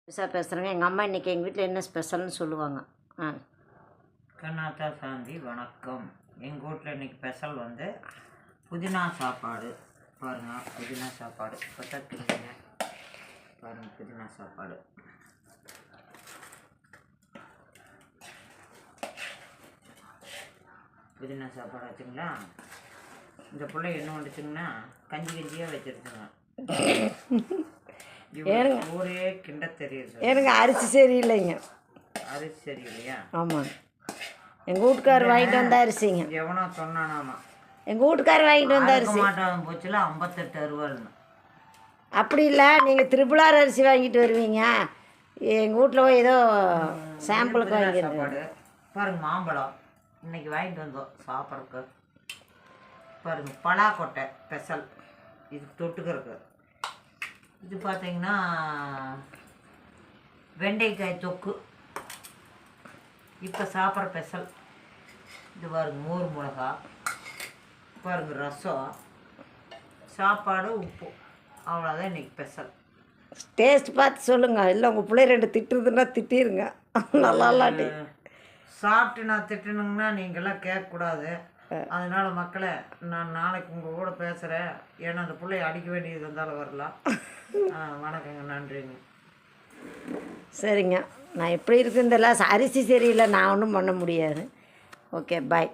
புதுசாக பேசுகிறேங்க. எங்கள் அம்மா இன்றைக்கி எங்கள் வீட்டில் என்ன ஸ்பெஷல்னு சொல்லுவாங்க. கண்ணாத்தா சாந்தி வணக்கம். எங்கள் வீட்டில் இன்றைக்கி ஸ்பெஷல் வந்து புதினா சாப்பாடு. பாருங்கள், புதினா சாப்பாடு பத்தட்டுங்க. பாருங்கள், புதினா சாப்பாடு. புதினா சாப்பாடு வச்சுங்களா. இந்த பிள்ளை என்ன வந்துச்சுங்கன்னா கஞ்சியாக வச்சுருச்சுங்க. ஊரே கிண்ட தெரியுது. எனக்கு அரிசி சரியில்லைங்க. அரிசி சரியில்லையா? ஆமாம், எங்கள் வீட்டுக்காரர் வாங்கிட்டு வந்த அரிசிங்க. எவனோ சொன்னானாமா, எங்கள் வீட்டுக்காரர் வாங்கிட்டு வந்த அரிசி மாட்டான் போச்சுல 58 ரூபான்னு. அப்படி இல்லை, நீங்கள் திரிபுலார் அரிசி வாங்கிட்டு வருவீங்க. எங்கள் வீட்டில் ஏதோ சாம்பிளுக்கு வாங்கிட்டு. பாருங்க, மாம்பழம் இன்னைக்கு வாங்கிட்டு வந்தோம் சாப்பிட்றதுக்கு. பாருங்க, பலாக்கொட்டை ஸ்பெஷல், இது தொட்டுக்கிறதுக்கு. இது பார்த்தீங்கன்னா வெண்டைக்காய் தொக்கு, இப்போ சாப்பிட்ற ஸ்பெஷல். இது பாருங்க, மோர் மிளகா, பாருங்க ரசம், சாப்பாடு, உப்பு, அவ்வளோதான் இன்றைக்கி ஸ்பெஷல். டேஸ்ட் பார்த்து சொல்லுங்கள். இல்லை உங்கள் பிள்ளை 2 திட்டுறதுன்னா திட்டிருங்க. நல்லா இல்லாட்டி சாப்பிட்டு நான் திட்டணுங்கன்னா நீங்கள்லாம் கேட்கக்கூடாது. அதனால் மக்களை, நான் நாளைக்கு உங்கள் கூட பேசுகிறேன். ஏன்னா அந்த பிள்ளைய அடிக்க வேண்டியது இருந்தாலும் வரலாம். வணக்கங்க, நன்றிங்க. சரிங்க, நான் எப்படி இருக்குன்னு தெரியல. அரிசி சரியில்லை, நான் ஒன்றும் பண்ண முடியாது. ஓகே, பாய்.